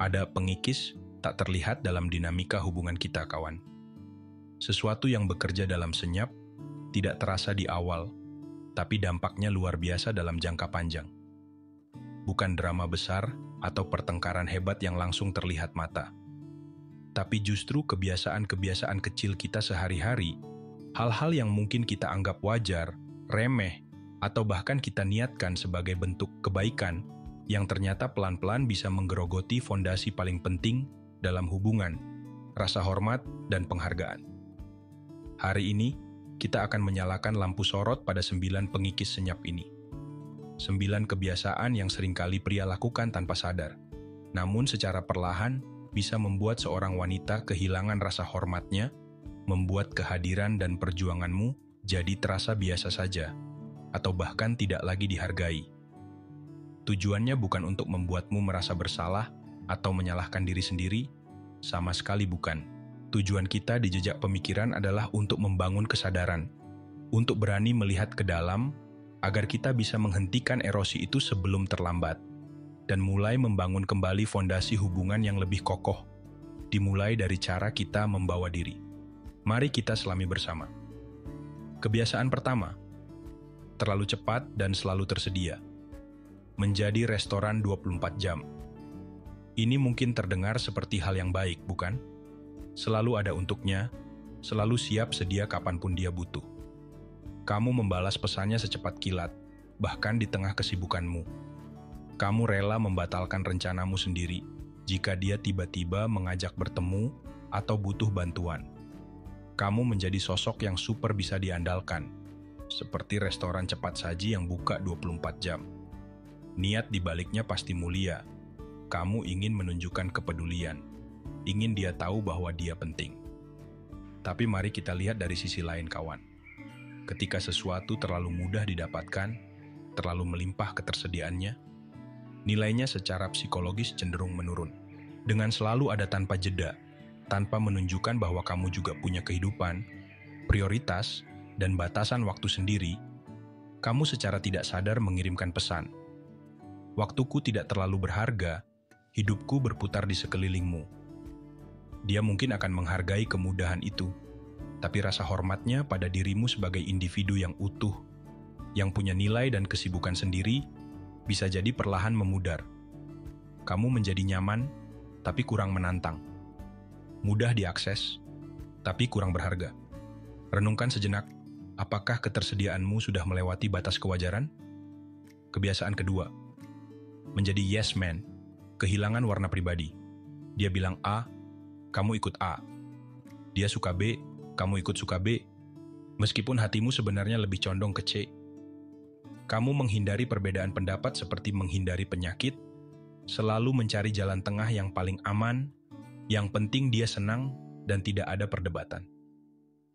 Ada pengikis tak terlihat dalam dinamika hubungan kita, kawan. Sesuatu yang bekerja dalam senyap, tidak terasa di awal, tapi dampaknya luar biasa dalam jangka panjang. Bukan drama besar atau pertengkaran hebat yang langsung terlihat mata. Tapi justru kebiasaan-kebiasaan kecil kita sehari-hari, hal-hal yang mungkin kita anggap wajar, remeh, atau bahkan kita niatkan sebagai bentuk kebaikan, yang ternyata pelan-pelan bisa menggerogoti fondasi paling penting dalam hubungan, rasa hormat dan penghargaan. Hari ini, kita akan menyalakan lampu sorot pada 9 pengikis senyap ini. 9 kebiasaan yang seringkali pria lakukan tanpa sadar, namun secara perlahan bisa membuat seorang wanita kehilangan rasa hormatnya, membuat kehadiran dan perjuanganmu jadi terasa biasa saja, atau bahkan tidak lagi dihargai. Tujuannya bukan untuk membuatmu merasa bersalah atau menyalahkan diri sendiri, sama sekali bukan. Tujuan kita di jejak pemikiran adalah untuk membangun kesadaran, untuk berani melihat ke dalam, agar kita bisa menghentikan erosi itu sebelum terlambat, dan mulai membangun kembali fondasi hubungan yang lebih kokoh, dimulai dari cara kita membawa diri. Mari kita selami bersama. Kebiasaan pertama, terlalu cepat dan selalu tersedia. Menjadi restoran 24 jam. Ini mungkin terdengar seperti hal yang baik, bukan? Selalu ada untuknya, selalu siap sedia kapanpun dia butuh. Kamu membalas pesannya secepat kilat, bahkan di tengah kesibukanmu. Kamu rela membatalkan rencanamu sendiri jika dia tiba-tiba mengajak bertemu atau butuh bantuan. Kamu menjadi sosok yang super bisa diandalkan, seperti restoran cepat saji yang buka 24 jam. Niat dibaliknya pasti mulia. Kamu ingin menunjukkan kepedulian, ingin dia tahu bahwa dia penting. Tapi mari kita lihat dari sisi lain, kawan. Ketika sesuatu terlalu mudah didapatkan, terlalu melimpah ketersediaannya, nilainya secara psikologis cenderung menurun. Dengan selalu ada tanpa jeda, tanpa menunjukkan bahwa kamu juga punya kehidupan, prioritas, dan batasan waktu sendiri, kamu secara tidak sadar mengirimkan pesan. Waktuku tidak terlalu berharga, hidupku berputar di sekelilingmu. Dia mungkin akan menghargai kemudahan itu, tapi rasa hormatnya pada dirimu sebagai individu yang utuh, yang punya nilai dan kesibukan sendiri, bisa jadi perlahan memudar. Kamu menjadi nyaman, tapi kurang menantang. Mudah diakses, tapi kurang berharga. Renungkan sejenak, apakah ketersediaanmu sudah melewati batas kewajaran? Kebiasaan kedua, menjadi yes man, kehilangan warna pribadi. Dia bilang A, kamu ikut A. Dia suka B, kamu ikut suka B. Meskipun hatimu sebenarnya lebih condong ke C. Kamu menghindari perbedaan pendapat seperti menghindari penyakit, selalu mencari jalan tengah yang paling aman, yang penting dia senang dan tidak ada perdebatan.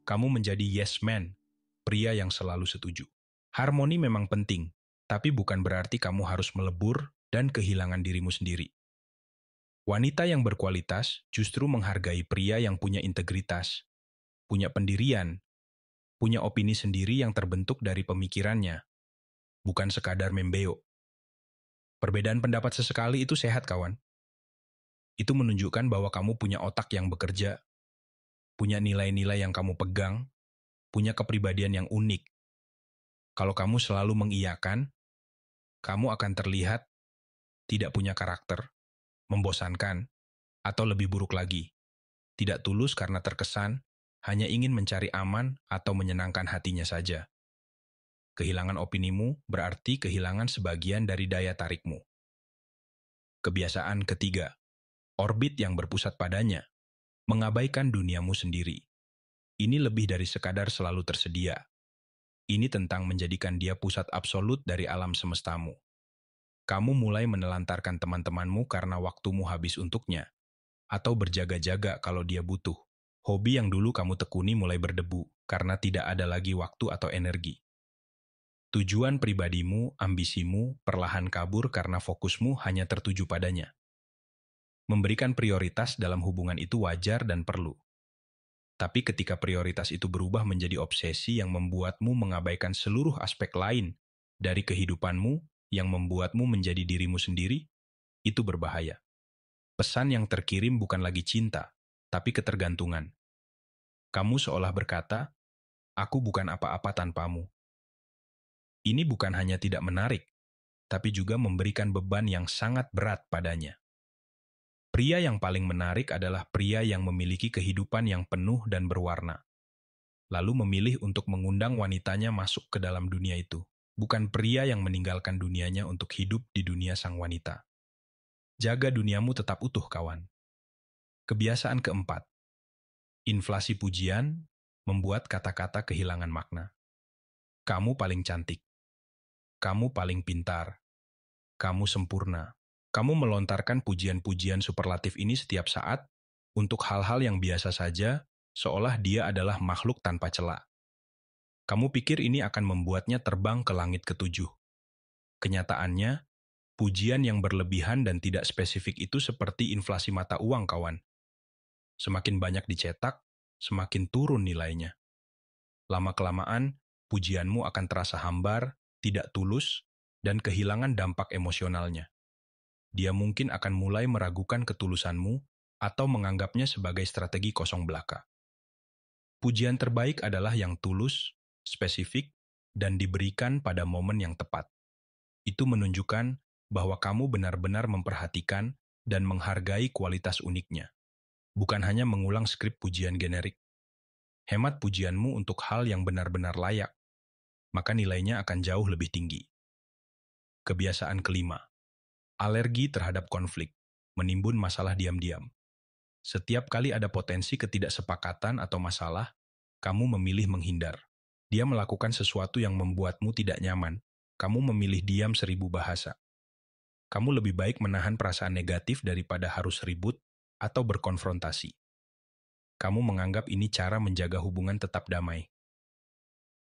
Kamu menjadi yes man, pria yang selalu setuju. Harmoni memang penting, tapi bukan berarti kamu harus melebur dan kehilangan dirimu sendiri. Wanita yang berkualitas justru menghargai pria yang punya integritas, punya pendirian, punya opini sendiri yang terbentuk dari pemikirannya, bukan sekadar membeo. Perbedaan pendapat sesekali itu sehat, kawan. Itu menunjukkan bahwa kamu punya otak yang bekerja, punya nilai-nilai yang kamu pegang, punya kepribadian yang unik. Kalau kamu selalu mengiyakan, kamu akan terlihat tidak punya karakter, membosankan, atau lebih buruk lagi, tidak tulus karena terkesan hanya ingin mencari aman atau menyenangkan hatinya saja. Kehilangan opinimu berarti kehilangan sebagian dari daya tarikmu. Kebiasaan ketiga, orbit yang berpusat padanya, mengabaikan duniamu sendiri. Ini lebih dari sekadar selalu tersedia. Ini tentang menjadikan dia pusat absolut dari alam semestamu. Kamu mulai menelantarkan teman-temanmu karena waktumu habis untuknya, atau berjaga-jaga kalau dia butuh. Hobi yang dulu kamu tekuni mulai berdebu karena tidak ada lagi waktu atau energi. Tujuan pribadimu, ambisimu, perlahan kabur karena fokusmu hanya tertuju padanya. Memberikan prioritas dalam hubungan itu wajar dan perlu. Tapi ketika prioritas itu berubah menjadi obsesi yang membuatmu mengabaikan seluruh aspek lain dari kehidupanmu, yang membuatmu menjadi dirimu sendiri, itu berbahaya. Pesan yang terkirim bukan lagi cinta, tapi ketergantungan. Kamu seolah berkata, "Aku bukan apa-apa tanpamu." Ini bukan hanya tidak menarik, tapi juga memberikan beban yang sangat berat padanya. Pria yang paling menarik adalah pria yang memiliki kehidupan yang penuh dan berwarna, lalu memilih untuk mengundang wanitanya masuk ke dalam dunia itu. Bukan pria yang meninggalkan dunianya untuk hidup di dunia sang wanita. Jaga duniamu tetap utuh, kawan. Kebiasaan keempat. Inflasi pujian membuat kata-kata kehilangan makna. Kamu paling cantik. Kamu paling pintar. Kamu sempurna. Kamu melontarkan pujian-pujian superlatif ini setiap saat untuk hal-hal yang biasa saja, seolah dia adalah makhluk tanpa cela. Kamu pikir ini akan membuatnya terbang ke langit ketujuh. Kenyataannya, pujian yang berlebihan dan tidak spesifik itu seperti inflasi mata uang, kawan. Semakin banyak dicetak, semakin turun nilainya. Lama-kelamaan, pujianmu akan terasa hambar, tidak tulus, dan kehilangan dampak emosionalnya. Dia mungkin akan mulai meragukan ketulusanmu atau menganggapnya sebagai strategi kosong belaka. Pujian terbaik adalah yang tulus, spesifik, dan diberikan pada momen yang tepat. Itu menunjukkan bahwa kamu benar-benar memperhatikan dan menghargai kualitas uniknya, bukan hanya mengulang skrip pujian generik. Hemat pujianmu untuk hal yang benar-benar layak, maka nilainya akan jauh lebih tinggi. Kebiasaan kelima. Alergi terhadap konflik, menimbun masalah diam-diam. Setiap kali ada potensi ketidaksepakatan atau masalah, kamu memilih menghindar. Dia melakukan sesuatu yang membuatmu tidak nyaman. Kamu memilih diam 1000 bahasa. Kamu lebih baik menahan perasaan negatif daripada harus ribut atau berkonfrontasi. Kamu menganggap ini cara menjaga hubungan tetap damai.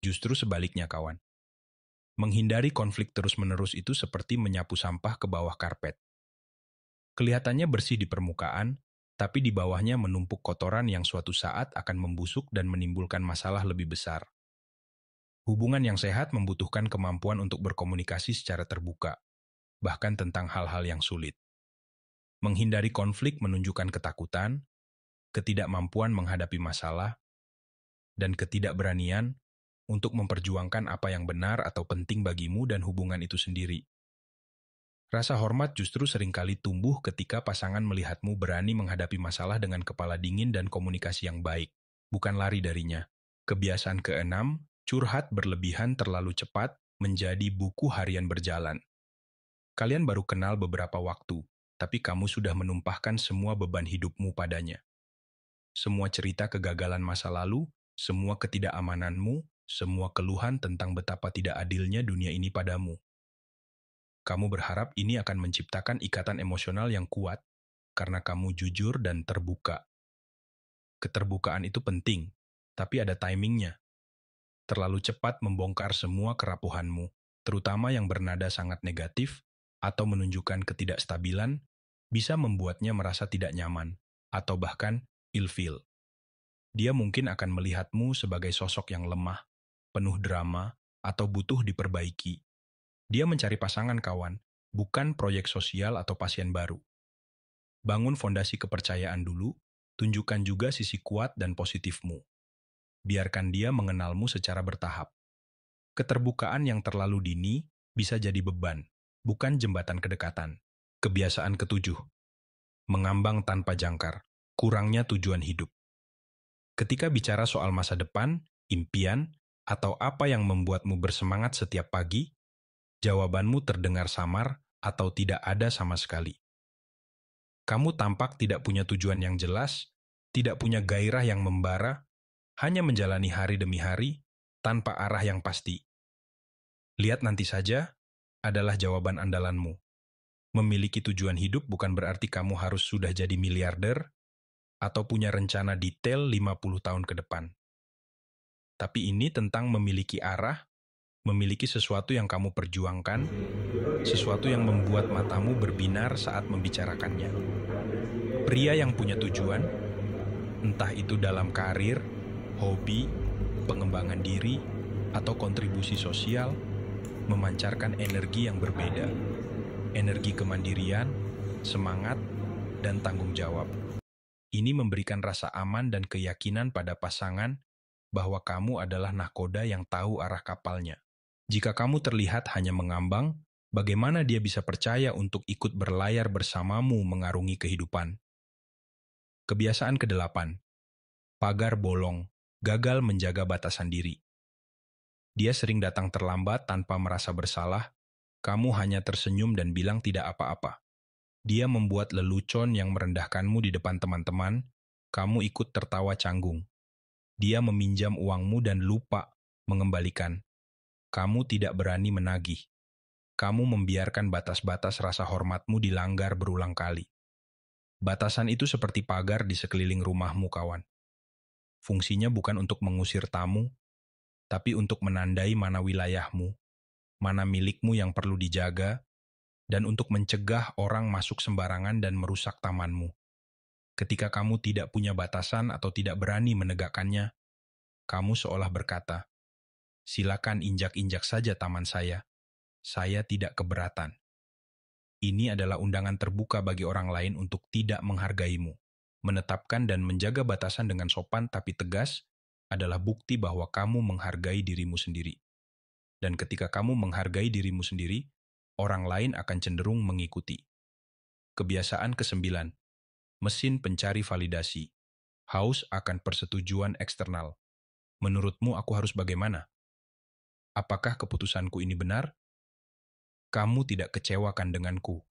Justru sebaliknya, kawan. Menghindari konflik terus-menerus itu seperti menyapu sampah ke bawah karpet. Kelihatannya bersih di permukaan, tapi di bawahnya menumpuk kotoran yang suatu saat akan membusuk dan menimbulkan masalah lebih besar. Hubungan yang sehat membutuhkan kemampuan untuk berkomunikasi secara terbuka, bahkan tentang hal-hal yang sulit. Menghindari konflik menunjukkan ketakutan, ketidakmampuan menghadapi masalah, dan ketidakberanian untuk memperjuangkan apa yang benar atau penting bagimu dan hubungan itu sendiri. Rasa hormat justru seringkali tumbuh ketika pasangan melihatmu berani menghadapi masalah dengan kepala dingin dan komunikasi yang baik, bukan lari darinya. Kebiasaan keenam, curhat berlebihan terlalu cepat menjadi buku harian berjalan. Kalian baru kenal beberapa waktu, tapi kamu sudah menumpahkan semua beban hidupmu padanya. Semua cerita kegagalan masa lalu, semua ketidakamananmu, semua keluhan tentang betapa tidak adilnya dunia ini padamu. Kamu berharap ini akan menciptakan ikatan emosional yang kuat karena kamu jujur dan terbuka. Keterbukaan itu penting, tapi ada timingnya. Terlalu cepat membongkar semua kerapuhanmu, terutama yang bernada sangat negatif atau menunjukkan ketidakstabilan, bisa membuatnya merasa tidak nyaman atau bahkan ilfeel. Dia mungkin akan melihatmu sebagai sosok yang lemah, penuh drama, atau butuh diperbaiki. Dia mencari pasangan, kawan, bukan proyek sosial atau pasien baru. Bangun fondasi kepercayaan dulu, tunjukkan juga sisi kuat dan positifmu. Biarkan dia mengenalmu secara bertahap. Keterbukaan yang terlalu dini bisa jadi beban, bukan jembatan kedekatan. Kebiasaan ketujuh. Mengambang tanpa jangkar, kurangnya tujuan hidup. Ketika bicara soal masa depan, impian, atau apa yang membuatmu bersemangat setiap pagi, jawabanmu terdengar samar atau tidak ada sama sekali. Kamu tampak tidak punya tujuan yang jelas, tidak punya gairah yang membara, hanya menjalani hari demi hari tanpa arah yang pasti. Lihat nanti saja adalah jawaban andalanmu. Memiliki tujuan hidup bukan berarti kamu harus sudah jadi miliarder atau punya rencana detail 50 tahun ke depan. Tapi ini tentang memiliki arah, memiliki sesuatu yang kamu perjuangkan, sesuatu yang membuat matamu berbinar saat membicarakannya. Pria yang punya tujuan, entah itu dalam karir, hobi, pengembangan diri, atau kontribusi sosial, memancarkan energi yang berbeda. Energi kemandirian, semangat, dan tanggung jawab. Ini memberikan rasa aman dan keyakinan pada pasangan bahwa kamu adalah nahkoda yang tahu arah kapalnya. Jika kamu terlihat hanya mengambang, bagaimana dia bisa percaya untuk ikut berlayar bersamamu mengarungi kehidupan? Kebiasaan kedelapan, pagar bolong, gagal menjaga batasan diri. Dia sering datang terlambat tanpa merasa bersalah, kamu hanya tersenyum dan bilang tidak apa-apa. Dia membuat lelucon yang merendahkanmu di depan teman-teman, kamu ikut tertawa canggung. Dia meminjam uangmu dan lupa mengembalikan. Kamu tidak berani menagih. Kamu membiarkan batas-batas rasa hormatmu dilanggar berulang kali. Batasan itu seperti pagar di sekeliling rumahmu, kawan. Fungsinya bukan untuk mengusir tamu, tapi untuk menandai mana wilayahmu, mana milikmu yang perlu dijaga, dan untuk mencegah orang masuk sembarangan dan merusak tamanmu. Ketika kamu tidak punya batasan atau tidak berani menegakkannya, kamu seolah berkata, "Silakan injak-injak saja taman saya tidak keberatan." Ini adalah undangan terbuka bagi orang lain untuk tidak menghargaimu. Menetapkan dan menjaga batasan dengan sopan tapi tegas adalah bukti bahwa kamu menghargai dirimu sendiri. Dan ketika kamu menghargai dirimu sendiri, orang lain akan cenderung mengikuti. Kebiasaan kesembilan, mesin pencari validasi. Haus akan persetujuan eksternal. Menurutmu aku harus bagaimana? Apakah keputusanku ini benar? Kamu tidak kecewakan denganku.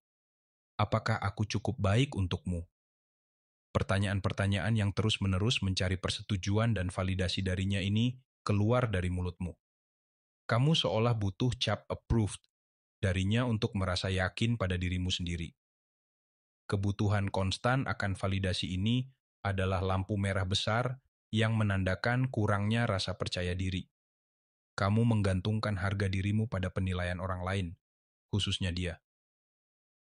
Apakah aku cukup baik untukmu? Pertanyaan-pertanyaan yang terus-menerus mencari persetujuan dan validasi darinya ini keluar dari mulutmu. Kamu seolah butuh cap approved darinya untuk merasa yakin pada dirimu sendiri. Kebutuhan konstan akan validasi ini adalah lampu merah besar yang menandakan kurangnya rasa percaya diri. Kamu menggantungkan harga dirimu pada penilaian orang lain, khususnya dia.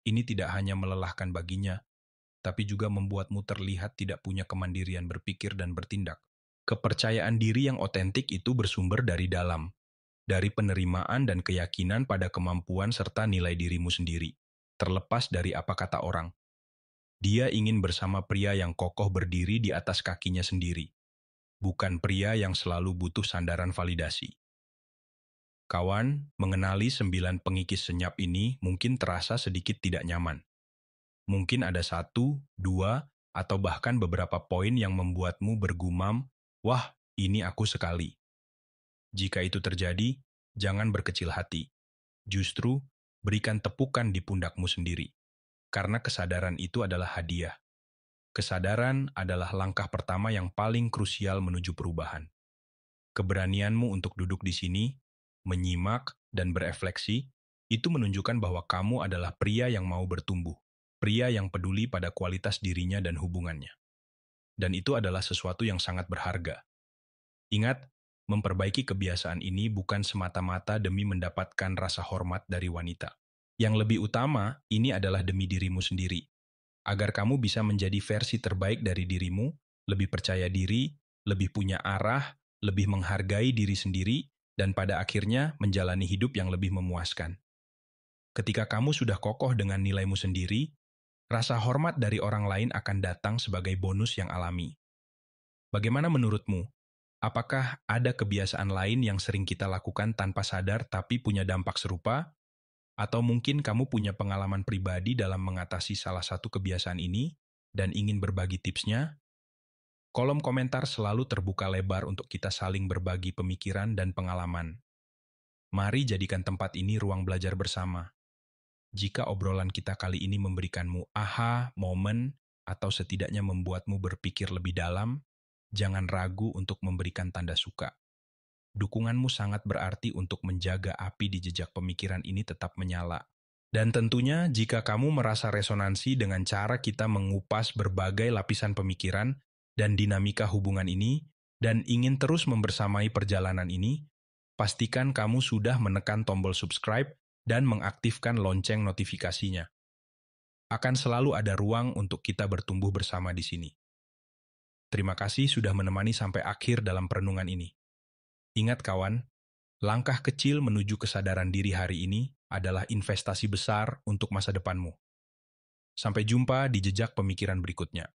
Ini tidak hanya melelahkan baginya, tapi juga membuatmu terlihat tidak punya kemandirian berpikir dan bertindak. Kepercayaan diri yang otentik itu bersumber dari dalam, dari penerimaan dan keyakinan pada kemampuan serta nilai dirimu sendiri, terlepas dari apa kata orang. Dia ingin bersama pria yang kokoh berdiri di atas kakinya sendiri, bukan pria yang selalu butuh sandaran validasi. Kawan, mengenali 9 pengikis senyap ini mungkin terasa sedikit tidak nyaman. Mungkin ada 1, 2, atau bahkan beberapa poin yang membuatmu bergumam, "Wah, ini aku sekali." Jika itu terjadi, jangan berkecil hati. Justru, berikan tepukan di pundakmu sendiri. Karena kesadaran itu adalah hadiah. Kesadaran adalah langkah pertama yang paling krusial menuju perubahan. Keberanianmu untuk duduk di sini, menyimak, dan berefleksi, itu menunjukkan bahwa kamu adalah pria yang mau bertumbuh. Pria yang peduli pada kualitas dirinya dan hubungannya. Dan itu adalah sesuatu yang sangat berharga. Ingat, memperbaiki kebiasaan ini bukan semata-mata demi mendapatkan rasa hormat dari wanita. Yang lebih utama, ini adalah demi dirimu sendiri. Agar kamu bisa menjadi versi terbaik dari dirimu, lebih percaya diri, lebih punya arah, lebih menghargai diri sendiri, dan pada akhirnya menjalani hidup yang lebih memuaskan. Ketika kamu sudah kokoh dengan nilaimu sendiri, rasa hormat dari orang lain akan datang sebagai bonus yang alami. Bagaimana menurutmu? Apakah ada kebiasaan lain yang sering kita lakukan tanpa sadar tapi punya dampak serupa? Atau mungkin kamu punya pengalaman pribadi dalam mengatasi salah satu kebiasaan ini dan ingin berbagi tipsnya? Kolom komentar selalu terbuka lebar untuk kita saling berbagi pemikiran dan pengalaman. Mari jadikan tempat ini ruang belajar bersama. Jika obrolan kita kali ini memberikanmu aha, momen, atau setidaknya membuatmu berpikir lebih dalam, jangan ragu untuk memberikan tanda suka. Dukunganmu sangat berarti untuk menjaga api di jejak pemikiran ini tetap menyala. Dan tentunya jika kamu merasa resonansi dengan cara kita mengupas berbagai lapisan pemikiran dan dinamika hubungan ini, dan ingin terus membersamai perjalanan ini, pastikan kamu sudah menekan tombol subscribe dan mengaktifkan lonceng notifikasinya. Akan selalu ada ruang untuk kita bertumbuh bersama di sini. Terima kasih sudah menemani sampai akhir dalam perenungan ini. Ingat kawan, langkah kecil menuju kesadaran diri hari ini adalah investasi besar untuk masa depanmu. Sampai jumpa di jejak pemikiran berikutnya.